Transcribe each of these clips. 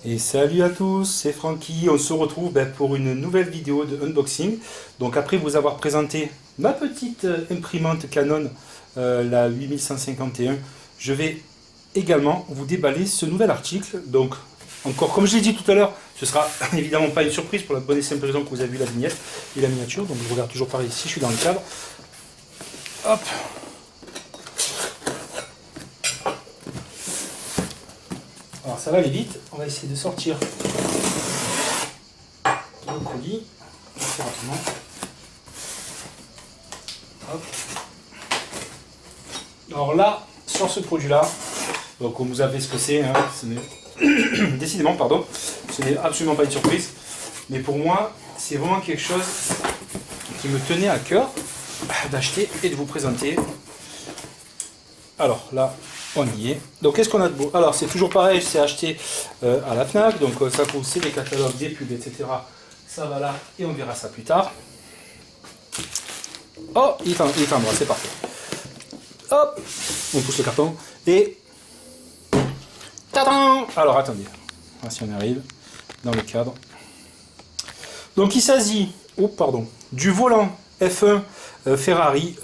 Et salut à tous, c'est Francky. On se retrouve pour une nouvelle vidéo de unboxing. Donc après vous avoir présenté ma petite imprimante Canon, la 8151, je vais également vous déballer ce nouvel article. Donc encore, comme je l'ai dit tout à l'heure, ce sera évidemment pas une surprise pour la bonne et simple raison que vous avez vu la vignette et la miniature. Donc je regarde toujours par ici, je suis dans le cadre. Hop. Alors ça va aller vite, on va essayer de sortir le colis assez rapidement. Hop. Alors là, sur ce produit-là, donc vous savez ce que c'est, hein, décidément, pardon, ce n'est absolument pas une surprise, mais pour moi, c'est vraiment quelque chose qui me tenait à cœur d'acheter et de vous présenter. Alors là, on y est. Donc qu'est-ce qu'on a de beau? Alors c'est toujours pareil, c'est acheté à la FNAC, donc ça c'est des catalogues, des pubs, etc. Ça va là et on verra ça plus tard. Oh, il est en bras, c'est parfait. Hop, on pousse le carton et... Tadam! Alors attendez, voici si on arrive dans le cadre. Donc il s'agit, oh pardon, du volant F1 Ferrari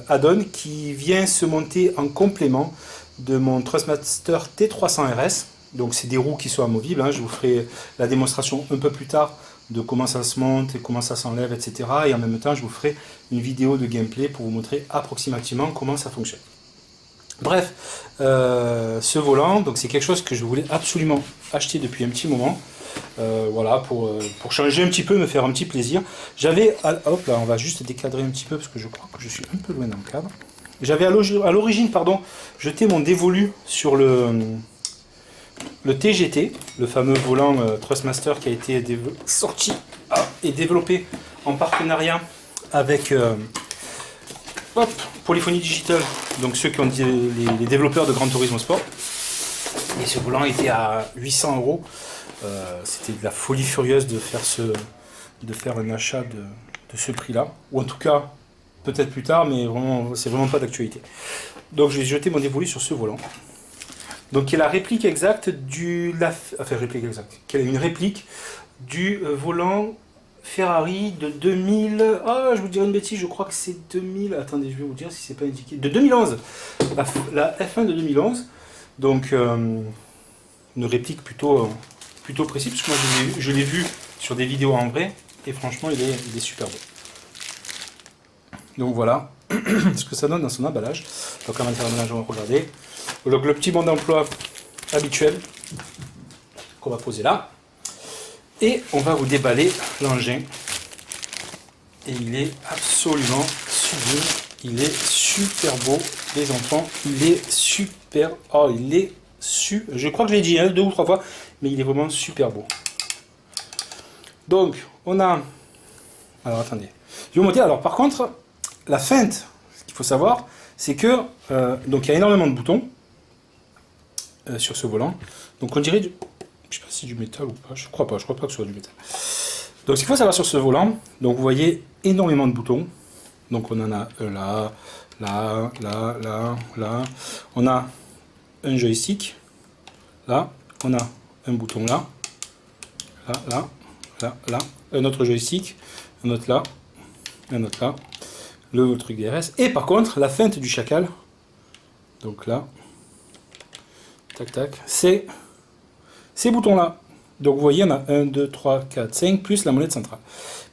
add-on qui vient se monter en complément de mon Thrustmaster T300 RS. Donc c'est des roues qui sont amovibles, hein. Je vous ferai la démonstration un peu plus tard de comment ça se monte et comment ça s'enlève, etc. Et en même temps je vous ferai une vidéo de gameplay pour vous montrer approximativement comment ça fonctionne. Bref, ce volant, donc c'est quelque chose que je voulais absolument acheter depuis un petit moment. Voilà, pour changer un petit peu, me faire un petit plaisir. J'avais, hop là, on va juste décadrer un petit peu parce que je crois que je suis un peu loin dans le cadre. J'avais à l'origine, pardon, jeté mon dévolu sur le TGT, le fameux volant Thrustmaster qui a été sorti et développé en partenariat avec Polyphony Digital, donc ceux qui ont dit les développeurs de Gran Turismo Sport. Et ce volant était à 800 €. C'était de la folie furieuse de faire un achat de ce prix-là, ou en tout cas peut-être plus tard, mais vraiment c'est vraiment pas d'actualité. Donc j'ai jeté mon dévolu sur ce volant. Donc qui est la réplique exacte quelle est une réplique du volant Ferrari de 2000. Ah, je vous dirais une bêtise, je crois que c'est 2000. Attendez, je vais vous dire si c'est pas indiqué. De 2011, la F1 de 2011. Donc une réplique plutôt précis, parce que moi je l'ai vu sur des vidéos en vrai, et franchement il est super beau. Donc voilà ce que ça donne dans son emballage. Donc on va faire un mélange, on va regarder. Donc le petit bon d'emploi habituel qu'on va poser là. Et on va vous déballer l'engin. Et il est absolument sublime. Il est super beau, les enfants. Il est super... Oh, il est super... Je crois que je l'ai dit 2 ou 3 fois, mais il est vraiment super beau. Donc, on a... Alors, attendez. Je vais vous montrer. Alors, par contre, la feinte, ce qu'il faut savoir, c'est que... donc, il y a énormément de boutons sur ce volant. Donc, on dirait... Je sais pas si c'est du métal ou pas. Je crois pas que ce soit du métal. Donc, ce qu'il faut savoir sur ce volant, donc vous voyez énormément de boutons. Donc, on en a là, là, là, là, là. On a un joystick. Là, on a un bouton là, là, là, là, là, un autre joystick, un autre là, un autre là, le truc DRS. Et par contre, la feinte du chacal, donc là, tac, tac, c'est ces boutons-là. Donc vous voyez, on a 1, 2, 3, 4, 5, plus la molette centrale.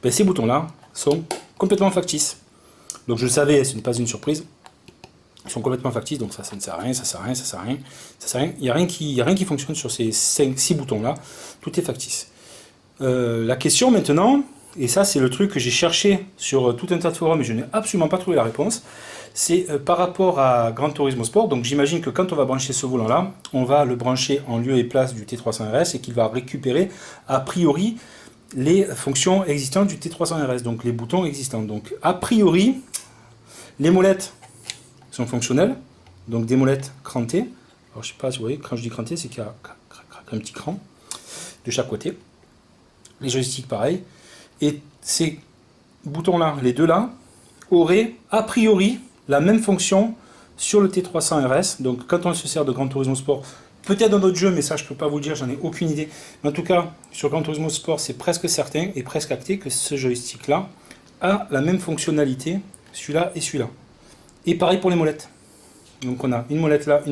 Ben, ces boutons-là sont complètement factices. Donc je le savais, ce n'est pas une surprise. Ils sont complètement factices, donc ça ne sert à rien, ça sert à rien, ça sert à rien, ça sert à rien. Il n'y a rien qui fonctionne sur ces 6 boutons-là. Tout est factice. La question maintenant, et ça c'est le truc que j'ai cherché sur tout un tas de forums, mais je n'ai absolument pas trouvé la réponse, c'est par rapport à Gran Turismo Sport. Donc j'imagine que quand on va brancher ce volant-là, on va le brancher en lieu et place du T300 RS et qu'il va récupérer a priori les fonctions existantes du T300 RS, donc les boutons existants. Donc a priori, les molettes sont fonctionnelles, donc des molettes crantées. Alors je sais pas si vous voyez, quand je dis cranté, c'est qu'il y a un petit cran de chaque côté. Les joysticks pareil. Et ces boutons-là, les deux là, auraient a priori la même fonction sur le T300 RS. Donc quand on se sert de Gran Turismo Sport Peut-être dans d'autres jeux, mais ça je peux pas vous le dire, j'en ai aucune idée. Mais en tout cas, sur Gran Turismo Sport, c'est presque certain et presque acté que ce joystick-là a la même fonctionnalité, celui-là et celui-là. Et pareil pour les molettes. Donc on a une molette là,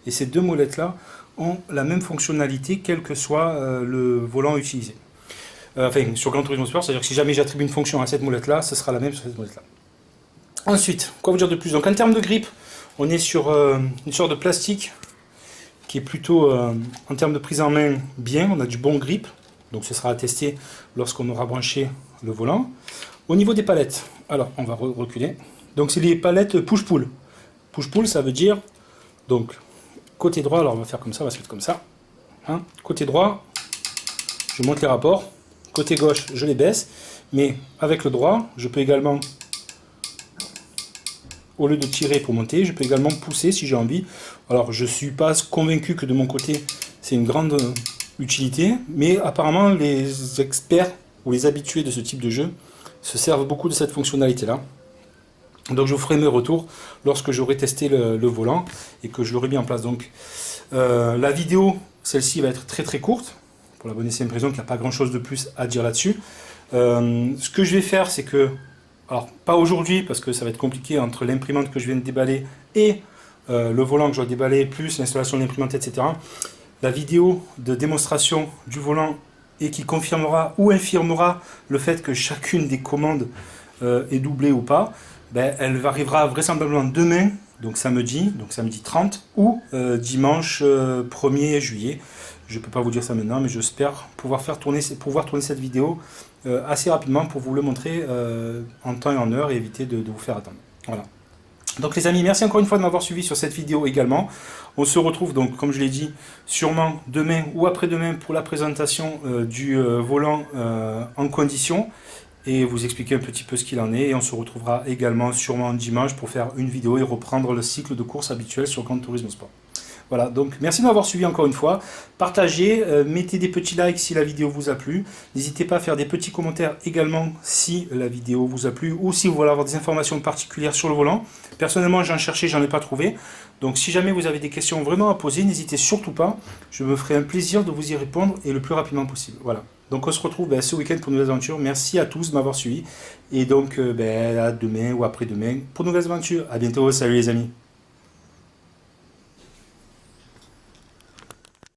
et ces deux molettes-là ont la même fonctionnalité, quel que soit le volant utilisé. Enfin, sur Gran Turismo Sport, c'est-à-dire que si jamais j'attribue une fonction à cette molette-là, ce sera la même sur cette molette-là. Ensuite, quoi vous dire de plus? Donc en termes de grip, on est sur une sorte de plastique qui est plutôt, en termes de prise en main, bien. On a du bon grip, donc ce sera à tester lorsqu'on aura branché le volant. Au niveau des palettes, alors on va reculer. Donc c'est les palettes push-pull. Push-pull, ça veut dire, donc, côté droit, alors on va faire comme ça, on va se mettre comme ça. Hein. Côté droit, je monte les rapports. Côté gauche, je les baisse. Mais avec le droit, je peux également, au lieu de tirer pour monter, je peux également pousser si j'ai envie. Alors, je ne suis pas convaincu que de mon côté, c'est une grande utilité. Mais apparemment, les experts ou les habitués de ce type de jeu se servent beaucoup de cette fonctionnalité-là. Donc je vous ferai mes retours lorsque j'aurai testé le volant et que je l'aurai mis en place. Donc la vidéo, celle-ci va être très très courte, pour la bonne et simple raison qu'il n'y a pas grand chose de plus à dire là-dessus. Ce que je vais faire, c'est que, alors pas aujourd'hui parce que ça va être compliqué entre l'imprimante que je viens de déballer et le volant que je dois déballer, plus l'installation de l'imprimante, etc. La vidéo de démonstration du volant et qui confirmera ou infirmera le fait que chacune des commandes est doublée ou pas. Ben, elle arrivera vraisemblablement demain, donc samedi 30, ou dimanche 1er juillet. Je ne peux pas vous dire ça maintenant, mais j'espère pouvoir tourner cette vidéo assez rapidement pour vous le montrer en temps et en heure et éviter de vous faire attendre. Voilà. Donc les amis, merci encore une fois de m'avoir suivi sur cette vidéo également. On se retrouve donc, comme je l'ai dit, sûrement demain ou après-demain pour la présentation du volant en condition. Et vous expliquer un petit peu ce qu'il en est. Et on se retrouvera également sûrement dimanche pour faire une vidéo et reprendre le cycle de course habituel sur Gran Turismo Sport. Voilà, donc merci de m'avoir suivi encore une fois. Partagez, mettez des petits likes si la vidéo vous a plu. N'hésitez pas à faire des petits commentaires également si la vidéo vous a plu ou si vous voulez avoir des informations particulières sur le volant. Personnellement, j'en cherchais, j'en ai pas trouvé. Donc si jamais vous avez des questions vraiment à poser, n'hésitez surtout pas. Je me ferai un plaisir de vous y répondre et le plus rapidement possible. Voilà. Donc on se retrouve ce week-end pour de nouvelles aventures. Merci à tous de m'avoir suivi. Et donc à demain ou après-demain pour de nouvelles aventures. À bientôt, salut les amis.